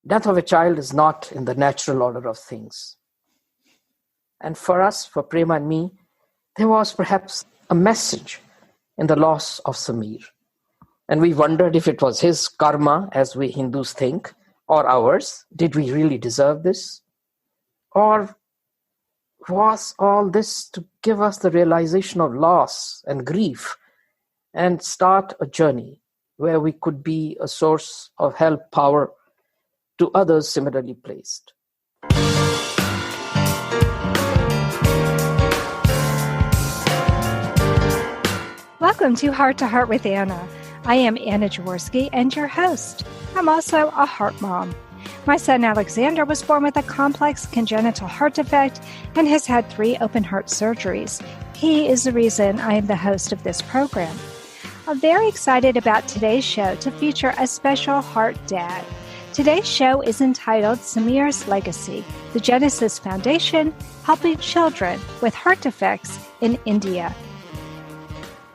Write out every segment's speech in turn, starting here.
Death of a child is not in the natural order of things. And for us, for Prema and me, there was perhaps a message in the loss of Samir. And we wondered if it was his karma, as we Hindus think, or ours. Did we really deserve this? Or was all this to give us the realization of loss and grief and start a journey where we could be a source of help, power to others similarly placed? Welcome to Heart with Anna. I am Anna Jaworski and your host. I'm also a heart mom. My son Alexander was born with a complex congenital heart defect and has had 3 open heart surgeries. He is the reason I am the host of this program. I'm very excited about today's show to feature a special heart dad. Today's show is entitled Samir's Legacy, the Genesis Foundation helping children with heart defects in India.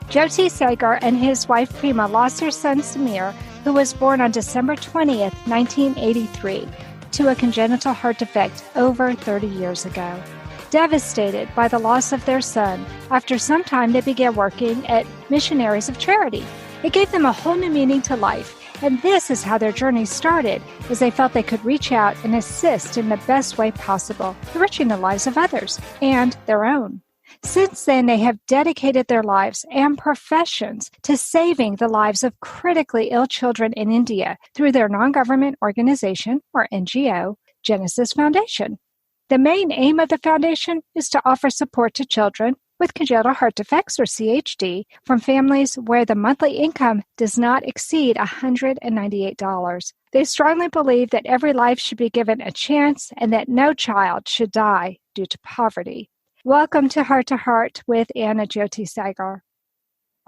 Jyoti Sagar and his wife Prema lost their son Samir, who was born on December 20th, 1983, to a congenital heart defect over 30 years ago. Devastated by the loss of their son, after some time they began working at Missionaries of Charity. It gave them a whole new meaning to life, and this is how their journey started, as they felt they could reach out and assist in the best way possible, enriching the lives of others and their own. Since then, they have dedicated their lives and professions to saving the lives of critically ill children in India through their non-government organization, or NGO, Genesis Foundation. The main aim of the foundation is to offer support to children with congenital heart defects, or CHD, from families where the monthly income does not exceed $198. They strongly believe that every life should be given a chance and that no child should die due to poverty. Welcome to Heart with Anna Jyoti Sagar.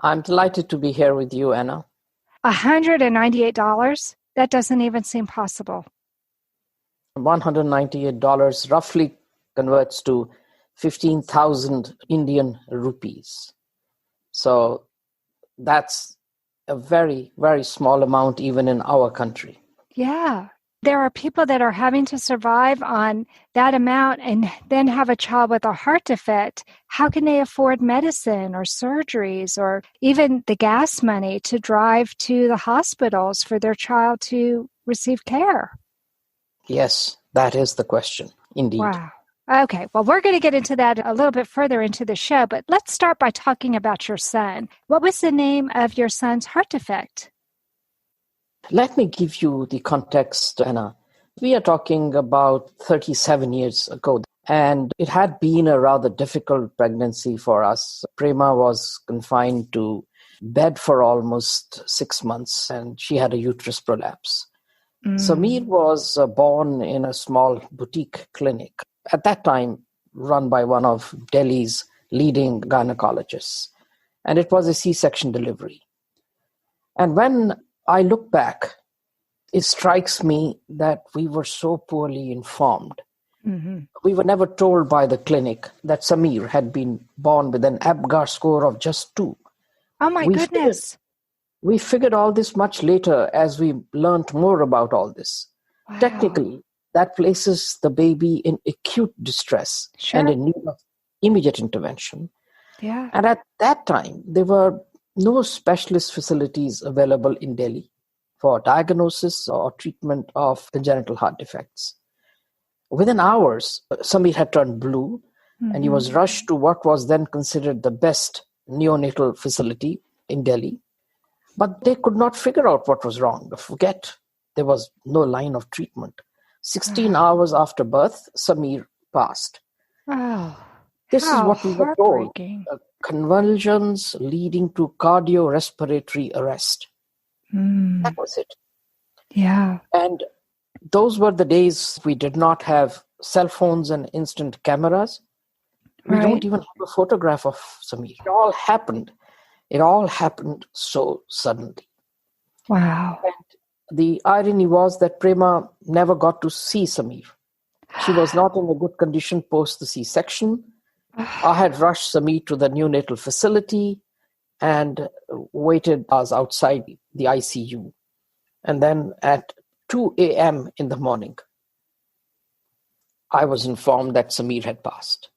I'm delighted to be here with you, Anna. $198? That doesn't even seem possible. $198 roughly converts to 15,000 Indian rupees. So that's a very, very small amount even in our country. Yeah. There are people that are having to survive on that amount and then have a child with a heart defect. How can they afford medicine or surgeries or even the gas money to drive to the hospitals for their child to receive care? Yes, that is the question, indeed. Wow. Okay, well, we're going to get into that a little bit further into the show, but let's start by talking about your son. What was the name of your son's heart defect? Let me give you the context, Anna. We are talking about 37 years ago, and it had been a rather difficult pregnancy for us. Prema was confined to bed for almost 6 months, and she had a uterus prolapse. Samir was born in a small boutique clinic, at that time run by one of Delhi's leading gynecologists, and it was a C-section delivery. And when I look back, it strikes me that we were so poorly informed. Mm-hmm. We were never told by the clinic that Samir had been born with an APGAR score of just 2. Oh my goodness. We figured all this much later as we learned more about all this. Wow. Technically, that places the baby in acute distress and in need of immediate intervention. Yeah. And at that time, there were no specialist facilities available in Delhi for diagnosis or treatment of congenital heart defects. Within hours, Samir had turned blue, and he was rushed to what was then considered the best neonatal facility in Delhi. But they could not figure out what was wrong. Forget, there was no line of treatment. 16 hours after birth, Samir passed. Oh, this is what we were told. Convulsions leading to cardiorespiratory arrest. That was it. Yeah. And those were the days we did not have cell phones and instant cameras. We don't even have a photograph of Samir. It all happened so suddenly. Wow. And the irony was that Prema never got to see Samir. She was not in a good condition post the C-section. I had rushed Samir to the neonatal facility and waited us outside the ICU. And then at 2 a.m. in the morning, I was informed that Samir had passed.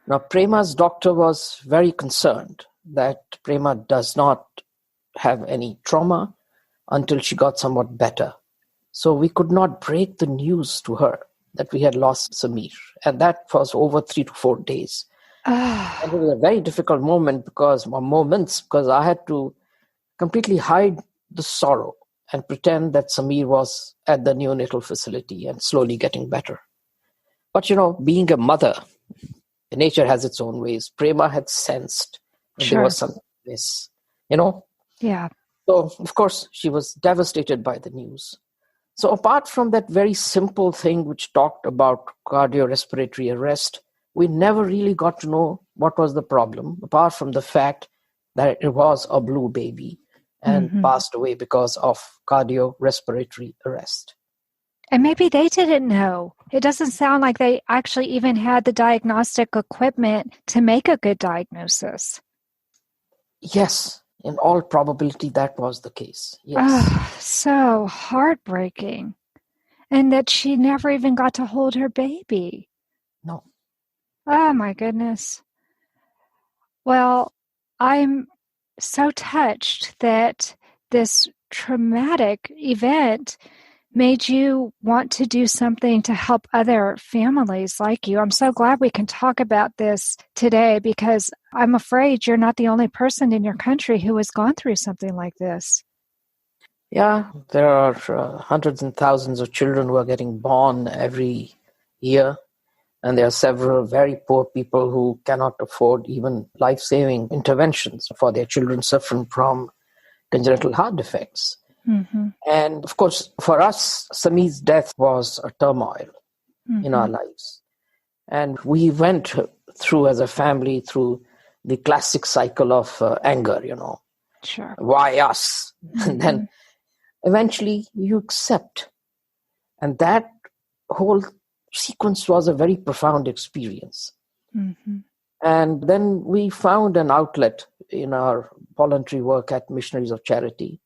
Now, Prema's doctor was very concerned that Prema does not have any trauma until she got somewhat better. So we could not break the news to her that we had lost Samir. And that was over 3 to 4 days. And it was a very difficult moments because I had to completely hide the sorrow and pretend that Samir was at the neonatal facility and slowly getting better. But, being a mother, nature has its own ways. Prema had sensed that there was something like this, Yeah. So, of course, she was devastated by the news. So apart from that very simple thing which talked about cardiorespiratory arrest, we never really got to know what was the problem, apart from the fact that it was a blue baby and passed away because of cardiorespiratory arrest. And maybe they didn't know. It doesn't sound like they actually even had the diagnostic equipment to make a good diagnosis. Yes, in all probability, that was the case. Yes. So heartbreaking. And that she never even got to hold her baby. No. Oh, my goodness. Well, I'm so touched that this traumatic event made you want to do something to help other families like you. I'm so glad we can talk about this today because I'm afraid you're not the only person in your country who has gone through something like this. Yeah, there are hundreds and thousands of children who are getting born every year. And there are several very poor people who cannot afford even life-saving interventions for their children suffering from congenital heart defects. Mm-hmm. And of course, for us, Samir's death was a turmoil in our lives. And we went through, as a family, through the classic cycle of anger, Sure. Why us? And then eventually you accept. And that whole sequence was a very profound experience. And then we found an outlet in our voluntary work at Missionaries of Charity.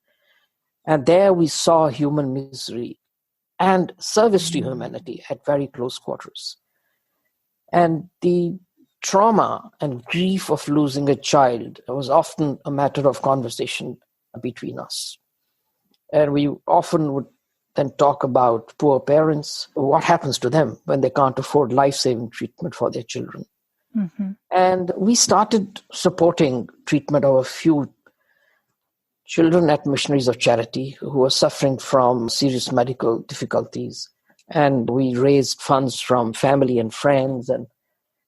And there we saw human misery and service to humanity at very close quarters. And the trauma and grief of losing a child was often a matter of conversation between us. And we often would then talk about poor parents, what happens to them when they can't afford life-saving treatment for their children. And we started supporting treatment of a few children at Missionaries of Charity who were suffering from serious medical difficulties. And we raised funds from family and friends and,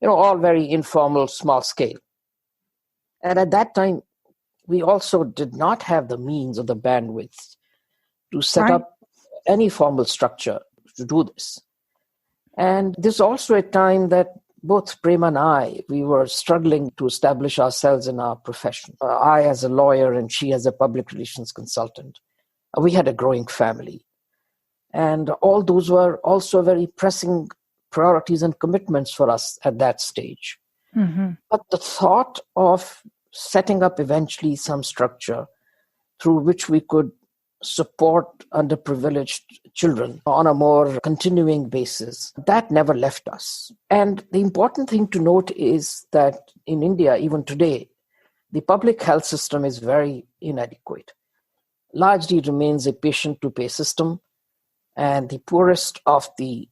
all very informal, small scale. And at that time, we also did not have the means or the bandwidth to set up any formal structure to do this. And this is also a time that both Prema and I, we were struggling to establish ourselves in our profession. I as a lawyer and she as a public relations consultant. We had a growing family. And all those were also very pressing priorities and commitments for us at that stage. But the thought of setting up eventually some structure through which we could support underprivileged children on a more continuing basis, that never left us. And the important thing to note is that in India, even today, the public health system is very inadequate. Largely it remains a patient-to-pay system, and the poorest of the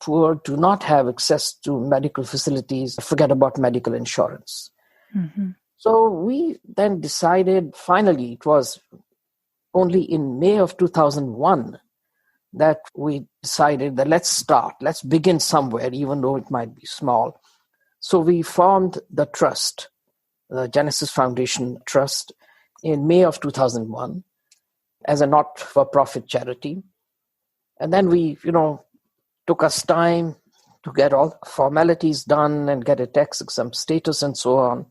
poor do not have access to medical facilities, forget about medical insurance. So we then decided, finally, it was only in May of 2001 that we decided that let's begin somewhere, even though it might be small. So we formed the trust, the Genesis Foundation Trust, in May of 2001 as a not-for-profit charity. And then we, took us time to get all formalities done and get a tax-exempt status and so on.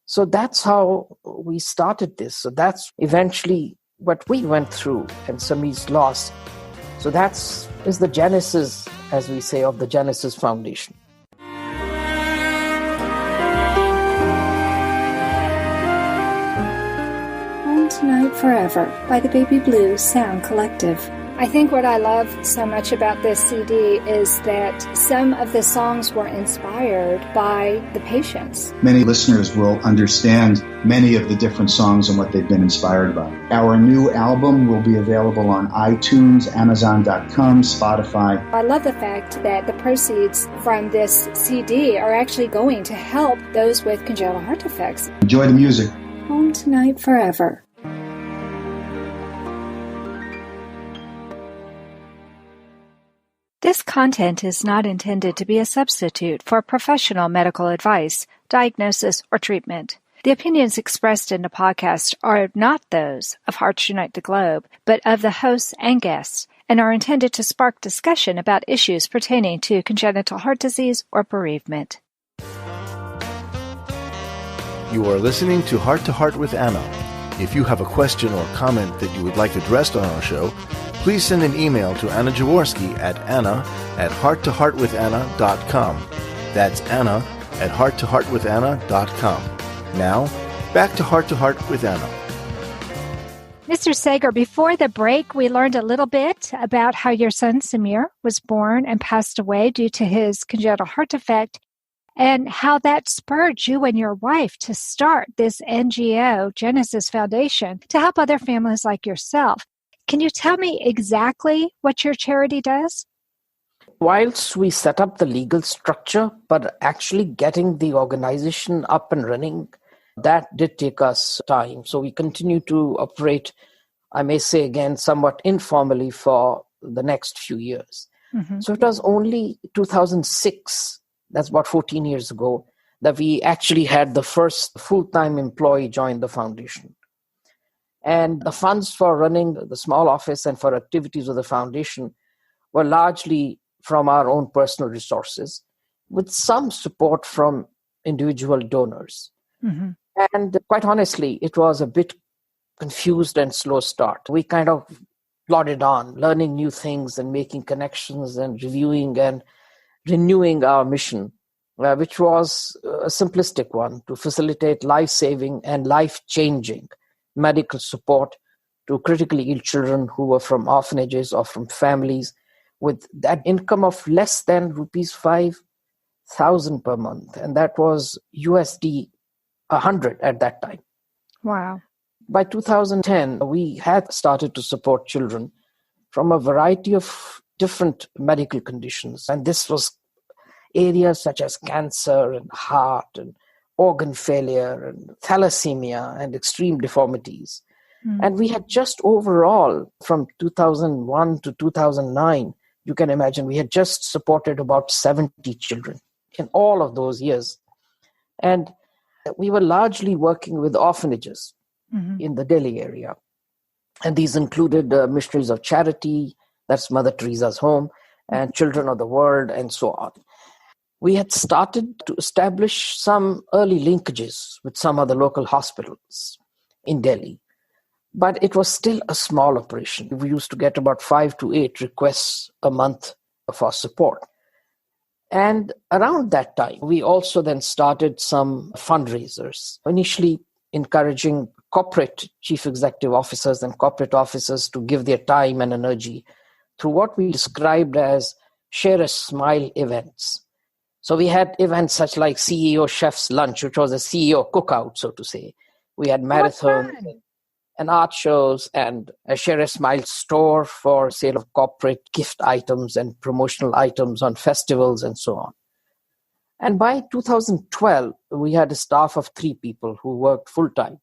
So that's how we started this. So that's eventually what we went through and Samir's loss. So is the genesis, as we say, of the Genesis Foundation. Home Tonight Forever by the Baby Blue Sound Collective. I think what I love so much about this CD is that some of the songs were inspired by the patients. Many listeners will understand many of the different songs and what they've been inspired by. Our new album will be available on iTunes, Amazon.com, Spotify. I love the fact that the proceeds from this CD are actually going to help those with congenital heart defects. Enjoy the music. Home Tonight Forever. This content is not intended to be a substitute for professional medical advice, diagnosis, or treatment. The opinions expressed in the podcast are not those of Hearts Unite the Globe, but of the hosts and guests, and are intended to spark discussion about issues pertaining to congenital heart disease or bereavement. You are listening to Heart with Anna. If you have a question or comment that you would like addressed on our show, please send an email to Anna Jaworski at anna@hearttoheartwithanna.com. That's anna@hearttoheartwithanna.com. Now, back to Heart with Anna. Mr. Sagar, before the break, we learned a little bit about how your son Samir was born and passed away due to his congenital heart defect, and how that spurred you and your wife to start this NGO, Genesis Foundation, to help other families like yourself. Can you tell me exactly what your charity does? Whilst we set up the legal structure, but actually getting the organization up and running, that did take us time. So we continue to operate, I may say again, somewhat informally for the next few years. Mm-hmm. So it was only 2006, that's about 14 years ago, that we actually had the first full-time employee join the foundation. And the funds for running the small office and for activities of the foundation were largely from our own personal resources, with some support from individual donors. Mm-hmm. And quite honestly, it was a bit confused and slow start. We kind of plodded on, learning new things and making connections and reviewing and renewing our mission, which was a simplistic one, to facilitate life-saving and life-changing medical support to critically ill children who were from orphanages or from families with that income of less than rupees 5,000 per month. And that was USD 100 at that time. Wow. By 2010, we had started to support children from a variety of different medical conditions. And this was areas such as cancer and heart and organ failure and thalassemia and extreme deformities. And we had just overall, from 2001 to 2009, you can imagine, we had just supported about 70 children in all of those years. And we were largely working with orphanages in the Delhi area. And these included Missionaries of Charity, that's Mother Teresa's home, and Children of the World, and so on. We had started to establish some early linkages with some of the local hospitals in Delhi, but it was still a small operation. We used to get about 5 to 8 requests a month for support. And around that time, we also then started some fundraisers, initially encouraging corporate chief executive officers and corporate officers to give their time and energy through what we described as Share a Smile events. So we had events such like CEO Chef's Lunch, which was a CEO cookout, so to say. We had marathons and art shows and a Share a Smile store for sale of corporate gift items and promotional items on festivals and so on. And by 2012, we had a staff of 3 people who worked full-time.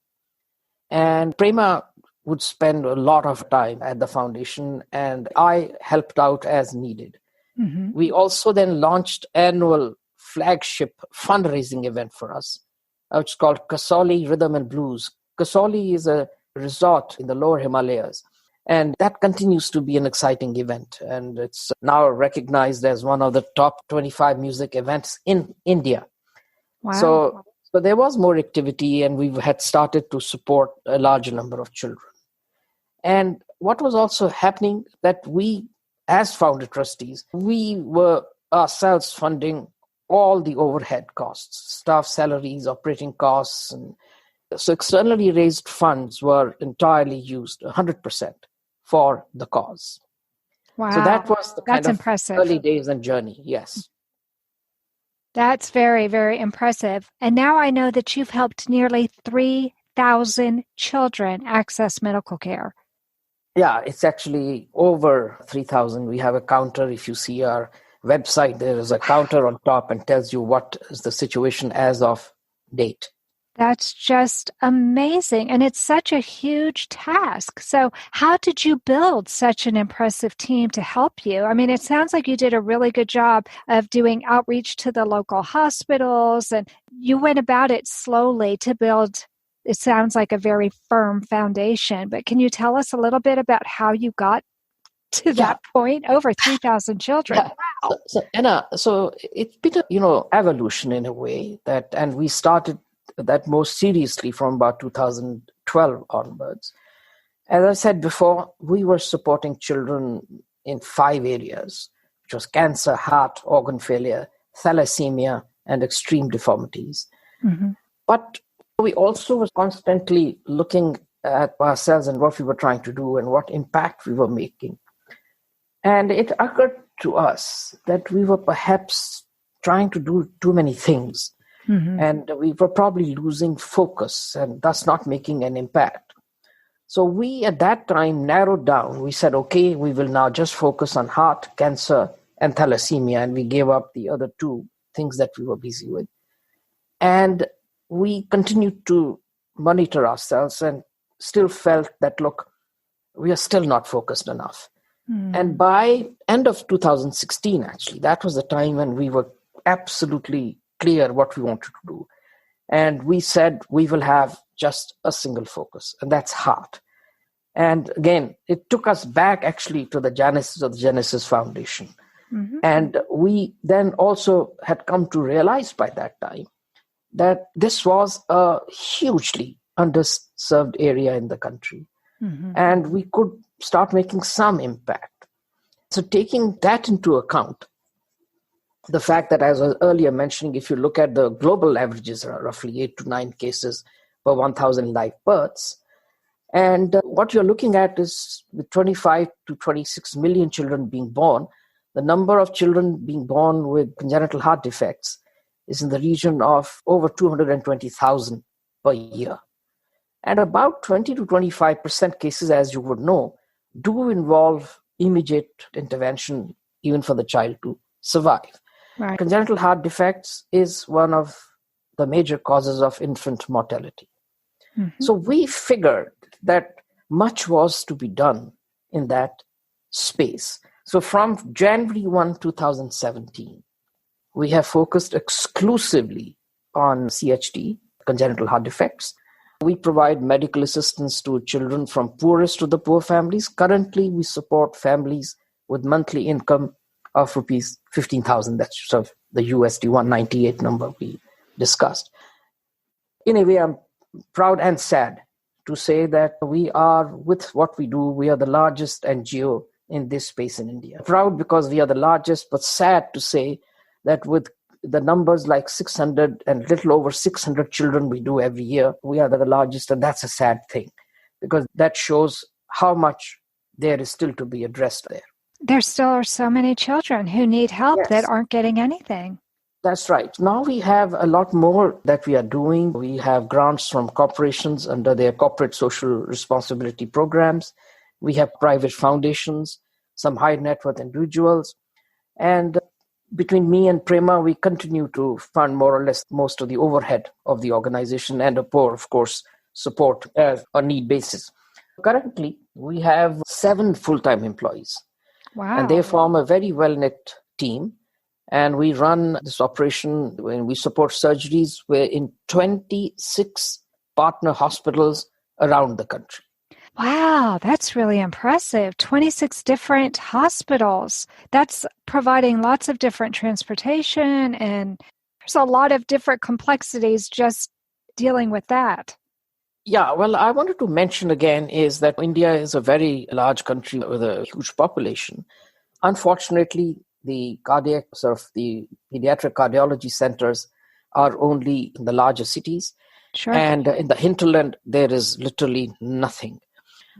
And Prema would spend a lot of time at the foundation, and I helped out as needed. Mm-hmm. We also then launched annual flagship fundraising event for us, which is called Kasauli Rhythm and Blues. Kasauli is a resort in the lower Himalayas, and that continues to be an exciting event. And it's now recognized as one of the top 25 music events in India. Wow. So there was more activity, and we had started to support a larger number of children. And what was also happening that we, as founder trustees, we were ourselves funding all the overhead costs, staff salaries, operating costs. And so externally raised funds were entirely used 100% for the cause. Wow. So that was the kind That's of impressive. early days and journey. Yes. That's very, very impressive. And now I know that you've helped nearly 3,000 children access medical care. Yeah, it's actually over 3,000. We have a counter. If you see our website, there is a counter on top and tells you what is the situation as of date. That's just amazing. And it's such a huge task. So how did you build such an impressive team to help you? I mean, it sounds like you did a really good job of doing outreach to the local hospitals, and you went about it slowly to build, it sounds like, a very firm foundation. But can you tell us a little bit about how you got to that point? Over 3,000 children. Yeah. Wow. So Anna, so it's been a, evolution in a way and we started that more seriously from about 2012 onwards. As I said before, we were supporting children in 5 areas, which was cancer, heart, organ failure, thalassemia, and extreme deformities. Mm-hmm. But we also were constantly looking at ourselves and what we were trying to do and what impact we were making. And it occurred to us that we were perhaps trying to do too many things. Mm-hmm. And we were probably losing focus and thus not making an impact. So we at that time narrowed down. We said, okay, we will now just focus on heart, cancer, and thalassemia. And we gave up the other 2 things that we were busy with. And we continued to monitor ourselves and still felt that, look, we are still not focused enough. Mm. And by end of 2016, actually, that was the time when we were absolutely clear what we wanted to do. And we said we will have just a single focus, and that's heart. And again, it took us back actually to the genesis of the Genesis Foundation. Mm-hmm. And we then also had come to realize by that time that this was a hugely underserved area in the country. Mm-hmm. And we could start making some impact. So taking that into account, the fact that, as I was earlier mentioning, if you look at the global averages, are roughly 8 to 9 cases per 1,000 live births. And what you're looking at is with 25 to 26 million children being born, the number of children being born with congenital heart defects is in the region of over 220,000 per year. And about 20 to 25% cases, as you would know, do involve immediate intervention even for the child to survive. Right. Congenital heart defects is one of the major causes of infant mortality. Mm-hmm. So we figured that much was to be done in that space. So from January 1, 2017, we have focused exclusively on CHD, congenital heart defects. We provide medical assistance to children from poorest to the poor families. Currently, we support families with monthly income of rupees 15,000. That's sort of the USD 198 number we discussed. In a way, I'm proud and sad to say that we are, with what we do, we are the largest NGO in this space in India. Proud because we are the largest, but sad to say that with the numbers like 600 and little over 600 children we do every year, we are the largest, and that's a sad thing because that shows how much there is still to be addressed there. There still are so many children who need help that aren't getting anything. That's right. Now we have a lot more that we are doing. We have grants from corporations under their corporate social responsibility programs. We have private foundations, some high net worth individuals. And between me and Prema, we continue to fund more or less most of the overhead of the organization and, of course, support on a need basis. Currently, we have 7 full-time employees. Wow. And they form a very well-knit team. And we run this operation when we support surgeries in 26 partner hospitals around the country. Wow, that's really impressive. 26 different hospitals. That's providing lots of different transportation, and there's a lot of different complexities just dealing with that. Yeah, well, I wanted to mention again is that India is a very large country with a huge population. Unfortunately, the pediatric cardiology centers are only in the larger cities. Sure. And in the hinterland, there is literally nothing.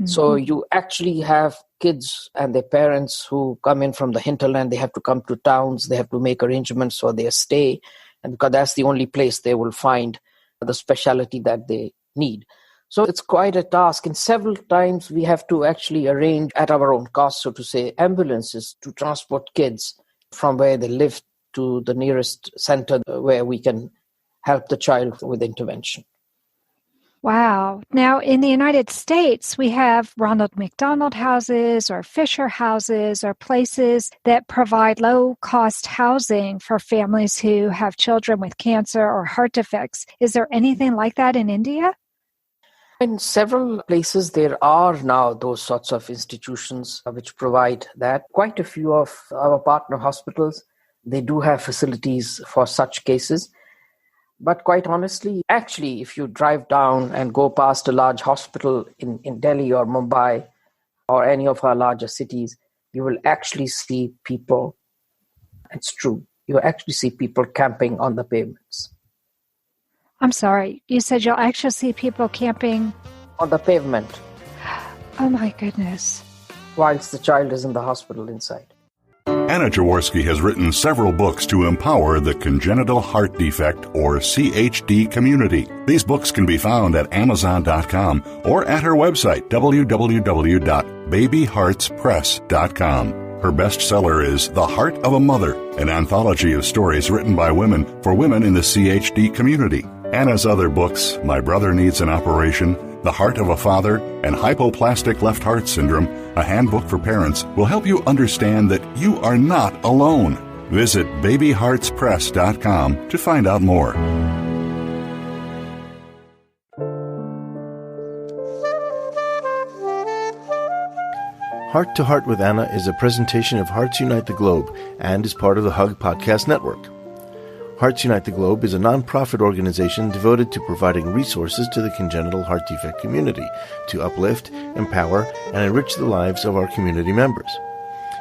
So you actually have kids and their parents who come in from the hinterland. They have to come to towns. They have to make arrangements for their stay. And because that's the only place they will find the specialty that they need. So it's quite a task. And several times we have to actually arrange at our own cost, so to say, ambulances to transport kids from where they live to the nearest center where we can help the child with intervention. Wow. Now, in the United States, we have Ronald McDonald houses or Fisher houses or places that provide low-cost housing for families who have children with cancer or heart defects. Is there anything like that in India? In several places, there are now those sorts of institutions which provide that. Quite a few of our partner hospitals, they do have facilities for such cases. But quite honestly, actually, if you drive down and go past a large hospital in Delhi or Mumbai or any of our larger cities, you will actually see people. It's true. You actually see people camping on the pavements. I'm sorry. You said you'll actually see people camping on the pavement. Oh my goodness. Whilst the child is in the hospital inside. Anna Jaworski has written several books to empower the congenital heart defect or CHD community. These books can be found at Amazon.com or at her website, www.babyheartspress.com. Her bestseller is The Heart of a Mother, an anthology of stories written by women for women in the CHD community. Anna's other books, My Brother Needs an Operation, The Heart of a Father, and Hypoplastic Left Heart Syndrome, a handbook for parents, will help you understand that you are not alone. Visit babyheartspress.com to find out more. Heart to Heart with Anna is a presentation of Hearts Unite the Globe and is part of the Hug Podcast Network. Hearts Unite the Globe is a non-profit organization devoted to providing resources to the congenital heart defect community to uplift, empower, and enrich the lives of our community members.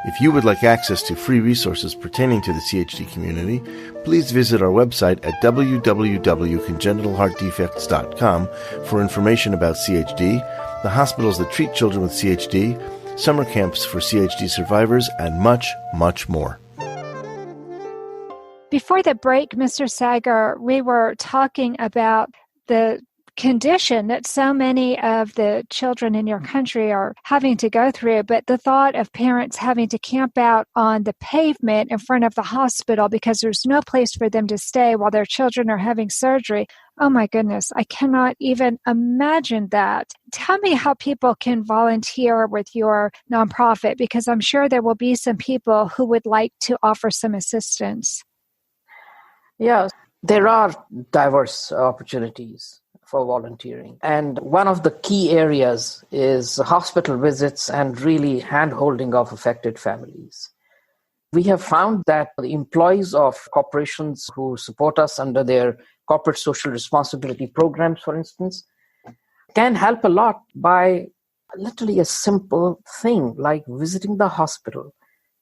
If you would like access to free resources pertaining to the CHD community, please visit our website at www.congenitalheartdefects.com for information about CHD, the hospitals that treat children with CHD, summer camps for CHD survivors, and much, much more. Before the break, Mr. Sagar, we were talking about the condition that so many of the children in your country are having to go through, but the thought of parents having to camp out on the pavement in front of the hospital because there's no place for them to stay while their children are having surgery. Oh my goodness, I cannot even imagine that. Tell me how people can volunteer with your nonprofit, because I'm sure there will be some people who would like to offer some assistance. Yeah, there are diverse opportunities for volunteering. And one of the key areas is hospital visits and really hand-holding of affected families. We have found that the employees of corporations who support us under their corporate social responsibility programs, for instance, can help a lot by literally a simple thing like visiting the hospital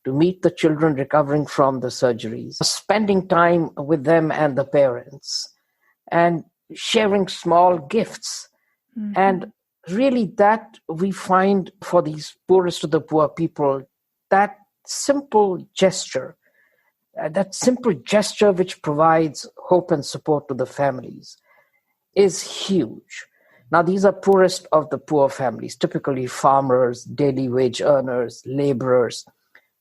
to meet the children recovering from the surgeries, spending time with them and the parents, and sharing small gifts. Mm-hmm. And really that we find for these poorest of the poor people, that simple gesture which provides hope and support to the families is huge. Now, these are poorest of the poor families, typically farmers, daily wage earners, laborers,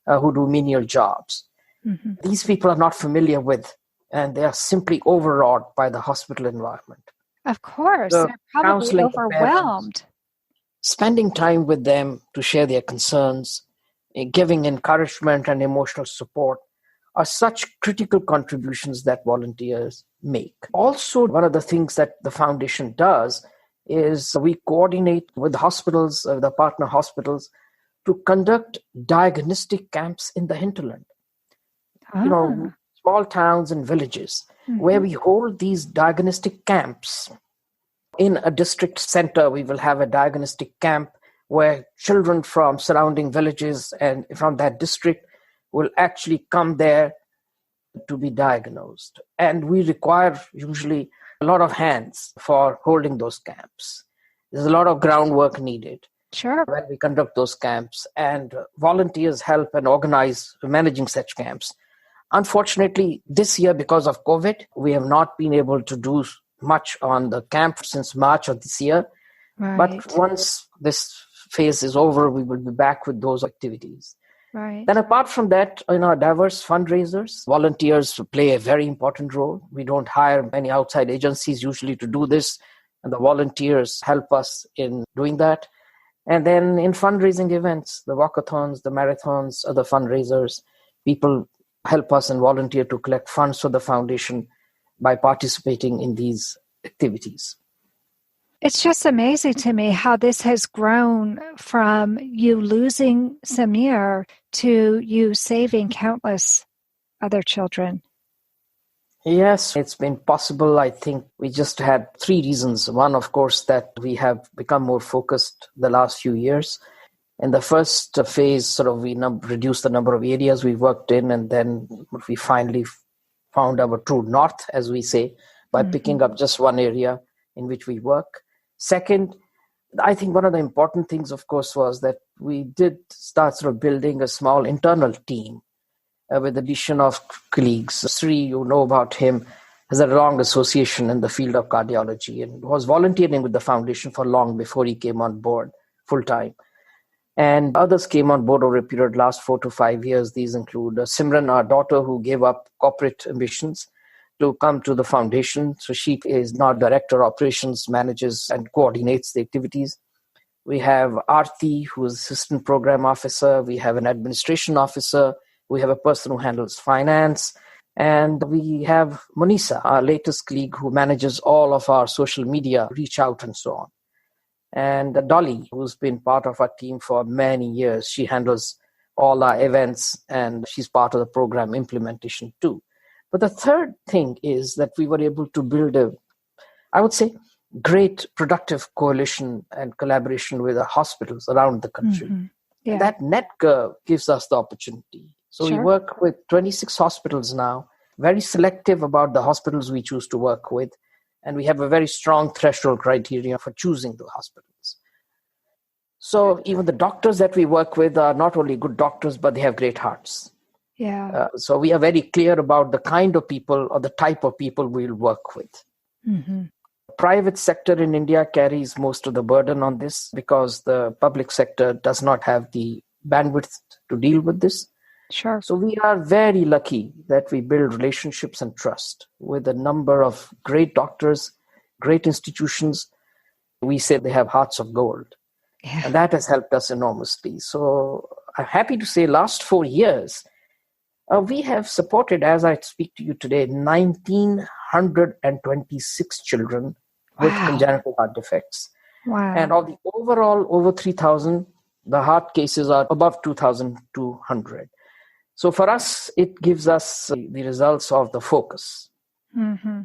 who do menial jobs. Mm-hmm. These people are not familiar with, and they are simply overawed by the hospital environment. Of course, they're probably overwhelmed. Spending time with them to share their concerns, giving encouragement and emotional support are such critical contributions that volunteers make. Also, one of the things that the foundation does is we coordinate with hospitals, the partner hospitals, to conduct diagnostic camps in the hinterland. Small towns and villages, mm-hmm. where we hold these diagnostic camps. In a district center, we will have a diagnostic camp where children from surrounding villages and from that district will actually come there to be diagnosed. And we require usually a lot of hands for holding those camps. There's a lot of groundwork needed. Sure. when we conduct those camps, and volunteers help and organize managing such camps. Unfortunately, this year, because of COVID, we have not been able to do much on the camp since March of this year. Right. But once this phase is over, we will be back with those activities. Right. Then apart from that, in our diverse fundraisers, volunteers play a very important role. We don't hire many outside agencies usually to do this, and the volunteers help us in doing that. And then in fundraising events, the walkathons, the marathons, other fundraisers, people help us and volunteer to collect funds for the foundation by participating in these activities. It's just amazing to me how this has grown from you losing Samir to you saving countless other children. Yes, it's been possible. I think we just had three reasons. One, of course, that we have become more focused the last few years. In the first phase, we reduced the number of areas we worked in, and then we finally found our true north, as we say, by picking up just one area in which we work. Second, I think one of the important things, of course, was that we did start building a small internal team with the addition of colleagues. Sri, you know about him, has a long association in the field of cardiology and was volunteering with the foundation for long before he came on board full-time. And others came on board over a period last 4 to 5 years. These include Simran, our daughter, who gave up corporate ambitions to come to the foundation. So she is now director of operations, manages and coordinates the activities. We have Aarti, who is assistant program officer. We have an administration officer. We have a person who handles finance. And we have Munisa, our latest colleague, who manages all of our social media, reach out and so on. And Dolly, who's been part of our team for many years. She handles all our events and she's part of the program implementation too. But the third thing is that we were able to build I would say, great productive coalition and collaboration with the hospitals around the country. Mm-hmm. Yeah. And that net curve gives us the opportunity. So Sure. We work with 26 hospitals now, very selective about the hospitals we choose to work with. And we have a very strong threshold criteria for choosing the hospitals. So even the doctors that we work with are not only good doctors, but they have great hearts. Yeah. So we are very clear about the kind of people or the type of people we'll work with. Mm-hmm. Private sector in India carries most of the burden on this because the public sector does not have the bandwidth to deal with this. Sure. So we are very lucky that we build relationships and trust with a number of great doctors, great institutions. We say they have hearts of gold. Yeah. And that has helped us enormously. So I'm happy to say last 4 years, we have supported, as I speak to you today, 1,926 children with congenital heart defects. Wow. And of the overall over 3,000, the heart cases are above 2,200. So for us, it gives us the results of the focus. Mm-hmm.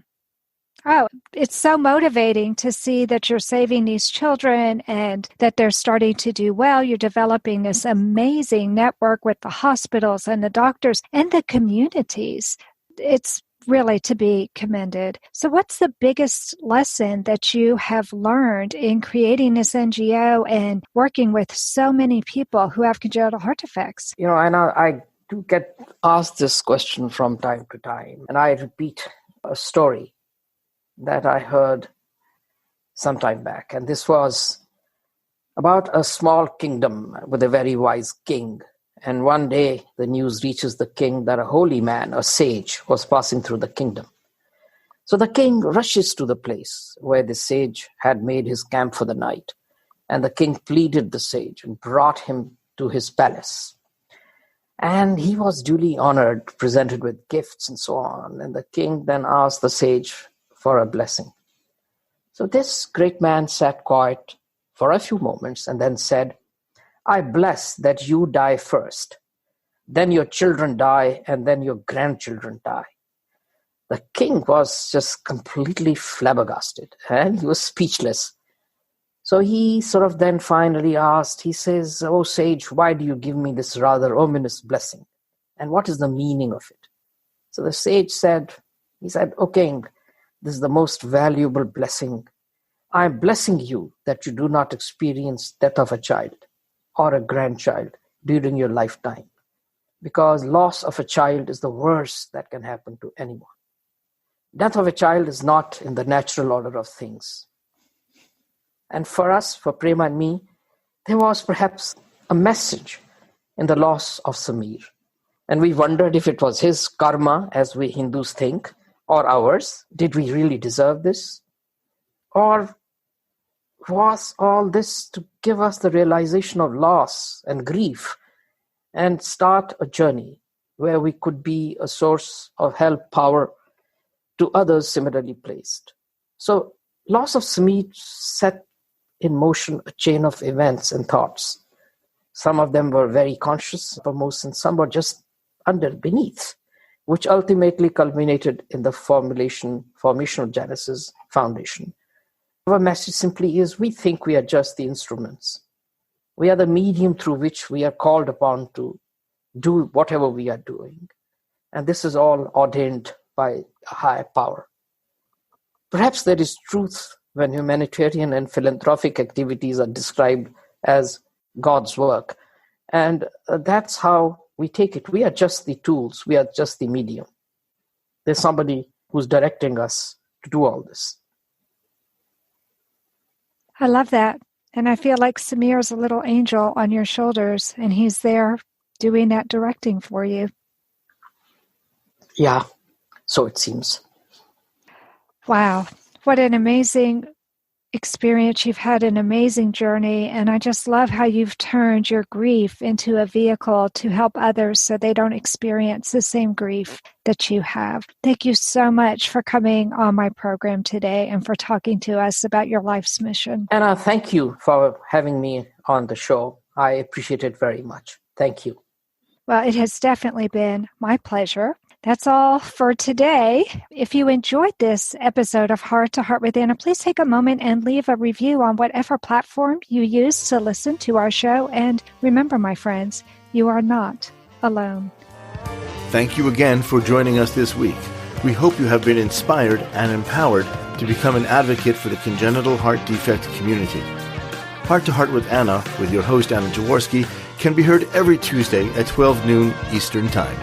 Oh, it's so motivating to see that you're saving these children and that they're starting to do well. You're developing this amazing network with the hospitals and the doctors and the communities. It's really to be commended. So what's the biggest lesson that you have learned in creating this NGO and working with so many people who have congenital heart defects? And I do get asked this question from time to time, and I repeat a story that I heard some time back. And this was about a small kingdom with a very wise king. And one day the news reaches the king that a holy man, a sage, was passing through the kingdom. So the king rushes to the place where the sage had made his camp for the night. And the king pleaded the sage and brought him to his palace. And he was duly honored, presented with gifts and so on. And the king then asked the sage for a blessing. So this great man sat quiet for a few moments and then said, I bless that you die first, then your children die, and then your grandchildren die. The king was just completely flabbergasted and he was speechless. So he then finally asked, he says, "Oh sage, why do you give me this rather ominous blessing? And what is the meaning of it?" So the sage said, "O king, this is the most valuable blessing I am blessing you that you do not experience death of a child or a grandchild during your lifetime, because loss of a child is the worst that can happen to anyone. Death of a child is not in the natural order of things. And for us, for Prema and me, there was perhaps a message in the loss of Samir. And we wondered if it was his karma, as we Hindus think, or ours. Did we really deserve this? Or was all this to give us the realization of loss and grief and start a journey where we could be a source of help, power to others similarly placed? So loss of Samir set in motion a chain of events and thoughts. Some of them were very conscious, uppermost, and some were just beneath, which ultimately culminated in the formation of Genesis Foundation. Our message simply is, we think we are just the instruments. We are the medium through which we are called upon to do whatever we are doing. And this is all ordained by a higher power. Perhaps there is truth when humanitarian and philanthropic activities are described as God's work. And that's how we take it. We are just the tools. We are just the medium. There's somebody who's directing us to do all this. I love that. And I feel like Samir is a little angel on your shoulders, and he's there doing that directing for you. Yeah, so it seems. Wow. What an amazing experience. You've had an amazing journey, and I just love how you've turned your grief into a vehicle to help others so they don't experience the same grief that you have. Thank you so much for coming on my program today and for talking to us about your life's mission. Anna, thank you for having me on the show. I appreciate it very much. Thank you. Well, it has definitely been my pleasure. That's all for today. If you enjoyed this episode of Heart to Heart with Anna, please take a moment and leave a review on whatever platform you use to listen to our show. And remember, my friends, you are not alone. Thank you again for joining us this week. We hope you have been inspired and empowered to become an advocate for the congenital heart defect community. Heart to Heart with Anna, with your host Anna Jaworski, can be heard every Tuesday at 12 noon Eastern Time.